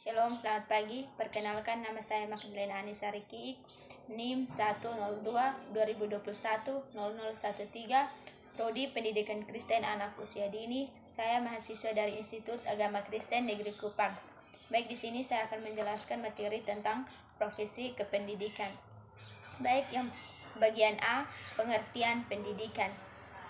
Shalom, selamat pagi. Perkenalkan, nama saya Magdalena Anissa Rikiik, NIM 102-2021-0013, Prodi Pendidikan Kristen Anak Usia Dini. Saya mahasiswa dari Institut Agama Kristen Negeri Kupang. Baik, di sini saya akan menjelaskan materi tentang profesi kependidikan. Baik, yang bagian A, pengertian pendidikan.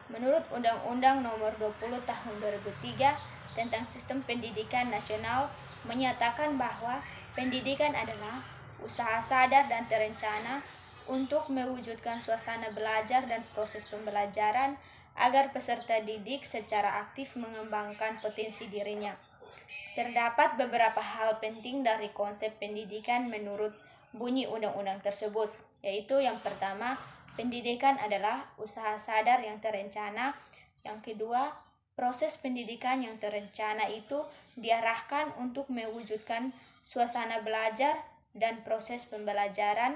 Menurut Undang-Undang Nomor 20 Tahun 2003 tentang Sistem Pendidikan Nasional menyatakan bahwa pendidikan adalah usaha sadar dan terencana untuk mewujudkan suasana belajar dan proses pembelajaran agar peserta didik secara aktif mengembangkan potensi dirinya. Terdapat beberapa hal penting dari konsep pendidikan menurut bunyi undang-undang tersebut, yaitu yang pertama, pendidikan adalah usaha sadar yang terencana. Yang kedua, proses pendidikan yang terencana itu diarahkan untuk mewujudkan suasana belajar dan proses pembelajaran.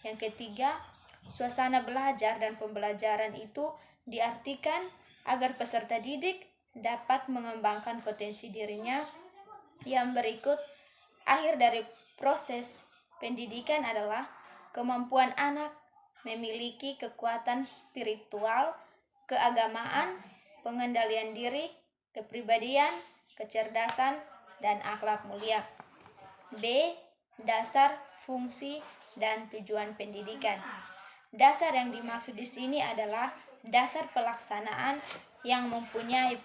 Yang ketiga, suasana belajar dan pembelajaran itu diartikan agar peserta didik dapat mengembangkan potensi dirinya. Yang berikut, akhir dari proses pendidikan adalah kemampuan anak memiliki kekuatan spiritual, keagamaan, pengendalian diri, kepribadian, kecerdasan, dan akhlak mulia. B. Dasar, fungsi, dan tujuan pendidikan. Dasar yang dimaksud di sini adalah dasar pelaksanaan yang mempunyai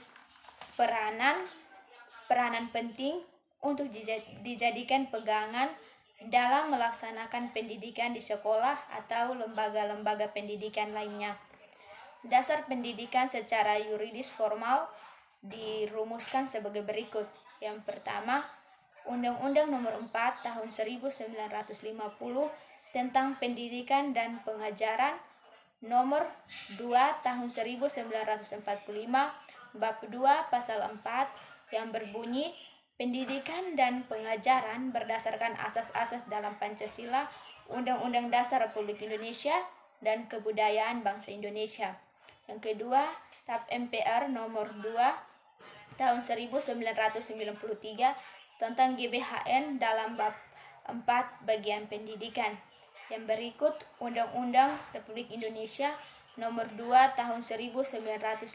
peranan penting untuk dijadikan pegangan dalam melaksanakan pendidikan di sekolah atau lembaga-lembaga pendidikan lainnya. Dasar pendidikan secara yuridis formal dirumuskan sebagai berikut. Yang pertama, Undang-Undang Nomor 4 Tahun 1950 tentang Pendidikan dan Pengajaran, Nomor 2 Tahun 1945, Bab 2 Pasal 4 yang berbunyi, pendidikan dan pengajaran berdasarkan asas-asas dalam Pancasila, Undang-Undang Dasar Republik Indonesia, dan kebudayaan bangsa Indonesia. Yang kedua, TAP MPR nomor 2 tahun 1993 tentang GBHN dalam bab 4 bagian pendidikan. Yang berikut, Undang-Undang Republik Indonesia nomor 2 tahun 1989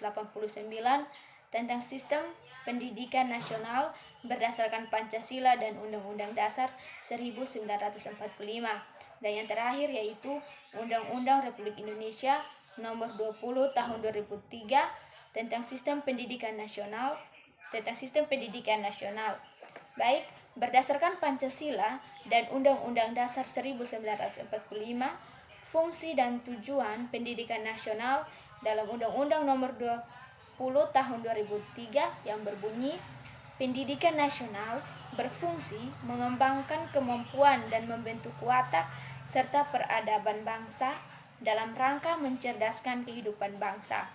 tentang Sistem Pendidikan Nasional berdasarkan Pancasila dan Undang-Undang Dasar 1945. Dan yang terakhir yaitu Undang-Undang Republik Indonesia Nomor 20 Tahun 2003 tentang Sistem Pendidikan Nasional. Baik, berdasarkan Pancasila dan Undang-Undang Dasar 1945, fungsi dan tujuan pendidikan nasional dalam Undang-Undang Nomor 20 Tahun 2003 yang berbunyi, pendidikan nasional berfungsi mengembangkan kemampuan dan membentuk watak serta peradaban bangsa dalam rangka mencerdaskan kehidupan bangsa,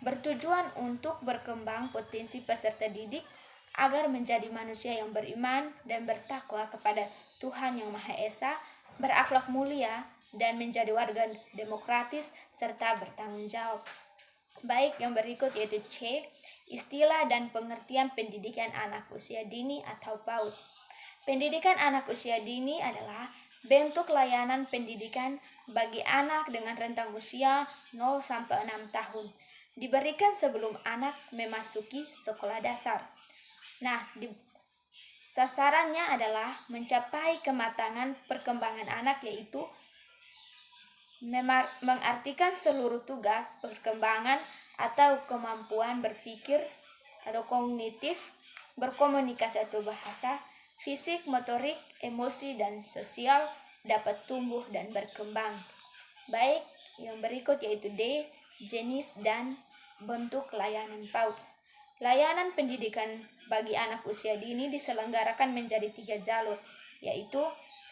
bertujuan untuk berkembang potensi peserta didik agar menjadi manusia yang beriman dan bertakwa kepada Tuhan Yang Maha Esa, berakhlak mulia, dan menjadi warga demokratis serta bertanggung jawab. Baik, yang berikut yaitu C. Istilah dan pengertian pendidikan anak usia dini atau PAUD. Pendidikan anak usia dini adalah bentuk layanan pendidikan bagi anak dengan rentang usia 0 sampai 6 tahun, diberikan sebelum anak memasuki sekolah dasar. Nah, sasarannya adalah mencapai kematangan perkembangan anak, yaitu mengartikan seluruh tugas perkembangan atau kemampuan berpikir atau kognitif, berkomunikasi atau bahasa, fisik, motorik, emosi, dan sosial dapat tumbuh dan berkembang. Baik, yang berikut yaitu D. Jenis dan bentuk layanan PAUD. Layanan pendidikan bagi anak usia dini diselenggarakan menjadi 3 jalur, yaitu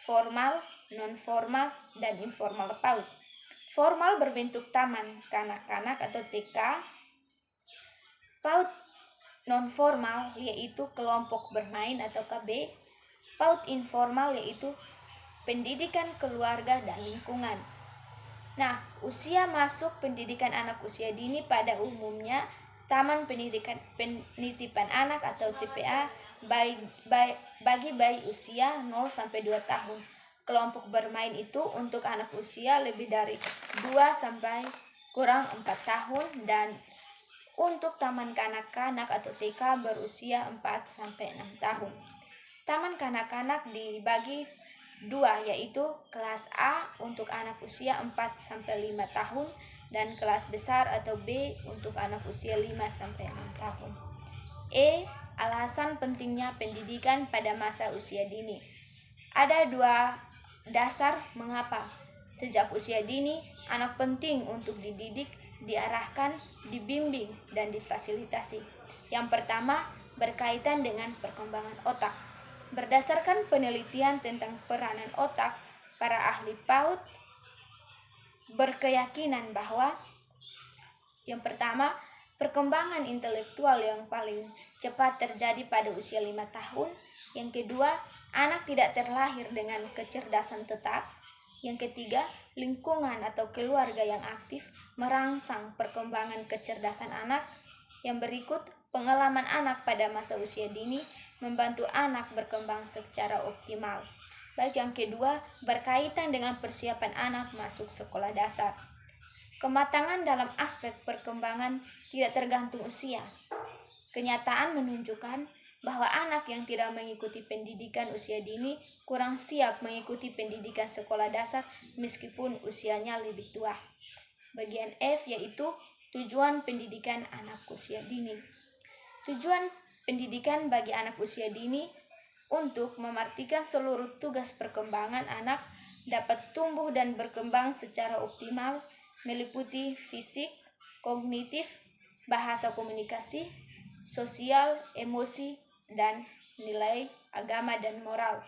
formal, non-formal, dan informal PAUD. Formal berbentuk taman kanak-kanak atau TK. PAUD non-formal yaitu kelompok bermain atau KB. PAUD informal yaitu pendidikan keluarga dan lingkungan. Nah, usia masuk pendidikan anak usia dini pada umumnya Taman Penitipan Anak atau TPA bagi bayi usia 0 sampai 2 tahun. Kelompok bermain itu untuk anak usia lebih dari 2 sampai kurang 4 tahun dan untuk taman kanak-kanak atau TK berusia 4 sampai 6 tahun. Taman kanak-kanak dibagi dua, yaitu kelas A untuk anak usia 4 sampai 5 tahun dan kelas besar atau B untuk anak usia 5 sampai 6 tahun. Alasan pentingnya pendidikan pada masa usia dini. Ada 2 dasar mengapa sejak usia dini anak penting untuk dididik, diarahkan, dibimbing, dan difasilitasi. Yang pertama, berkaitan dengan perkembangan otak. Berdasarkan penelitian tentang peranan otak, para ahli PAUD berkeyakinan bahwa yang pertama, perkembangan intelektual yang paling cepat terjadi pada usia 5 tahun. Yang kedua, anak tidak terlahir dengan kecerdasan tetap. Yang ketiga, lingkungan atau keluarga yang aktif merangsang perkembangan kecerdasan anak. Yang berikut, pengalaman anak pada masa usia dini membantu anak berkembang secara optimal. Baik, yang kedua, berkaitan dengan persiapan anak masuk sekolah dasar. Kematangan dalam aspek perkembangan tidak tergantung usia. Kenyataan menunjukkan bahwa anak yang tidak mengikuti pendidikan usia dini kurang siap mengikuti pendidikan sekolah dasar meskipun usianya lebih tua. Bagian F yaitu tujuan pendidikan anak usia dini. Tujuan pendidikan bagi anak usia dini untuk memastikan seluruh tugas perkembangan anak dapat tumbuh dan berkembang secara optimal, meliputi fisik, kognitif, bahasa komunikasi, sosial, emosi, dan nilai agama dan moral.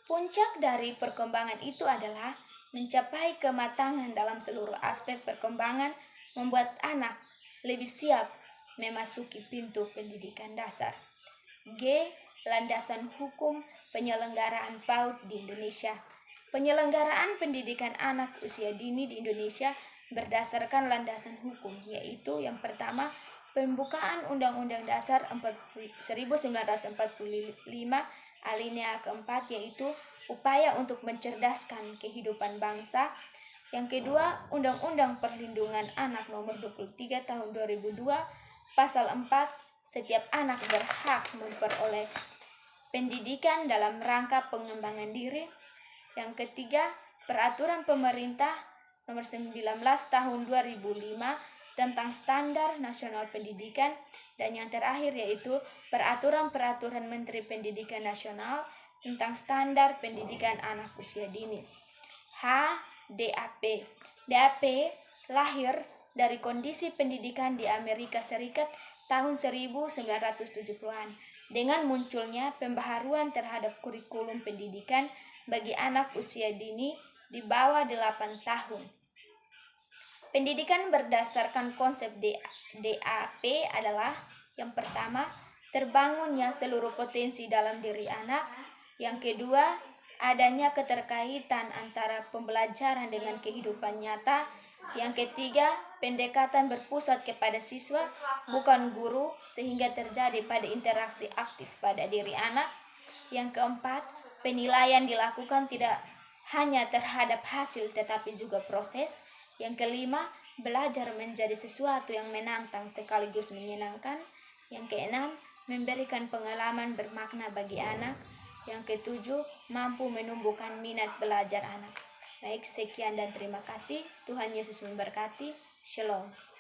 Puncak dari perkembangan itu adalah mencapai kematangan dalam seluruh aspek perkembangan, membuat anak lebih siap memasuki pintu pendidikan dasar. G. Landasan hukum penyelenggaraan PAUD di Indonesia. Penyelenggaraan pendidikan anak usia dini di Indonesia berdasarkan landasan hukum, yaitu yang pertama, pembukaan Undang-Undang Dasar 1945 alinea keempat, yaitu upaya untuk mencerdaskan kehidupan bangsa. Yang kedua, Undang-Undang Perlindungan Anak Nomor 23 Tahun 2002, Pasal 4, setiap anak berhak memperoleh pendidikan dalam rangka pengembangan diri. Yang ketiga, Peraturan Pemerintah Nomor 19 Tahun 2005 tentang Standar Nasional Pendidikan. Dan yang terakhir yaitu Peraturan Menteri Pendidikan Nasional tentang Standar Pendidikan Anak Usia Dini. DAP. DAP lahir dari kondisi pendidikan di Amerika Serikat tahun 1970-an dengan munculnya pembaharuan terhadap kurikulum pendidikan bagi anak usia dini di bawah 8 tahun. Pendidikan berdasarkan konsep DAP adalah yang pertama, terbangunnya seluruh potensi dalam diri anak. Yang kedua, adanya keterkaitan antara pembelajaran dengan kehidupan nyata. Yang ketiga, pendekatan berpusat kepada siswa, bukan guru, sehingga terjadi pada interaksi aktif pada diri anak. Yang keempat, penilaian dilakukan tidak hanya terhadap hasil tetapi juga proses. Yang kelima, belajar menjadi sesuatu yang menantang sekaligus menyenangkan. Yang keenam, memberikan pengalaman bermakna bagi anak. Yang ketujuh, mampu menumbuhkan minat belajar anak. Baik, sekian dan terima kasih. Tuhan Yesus memberkati. Shalom.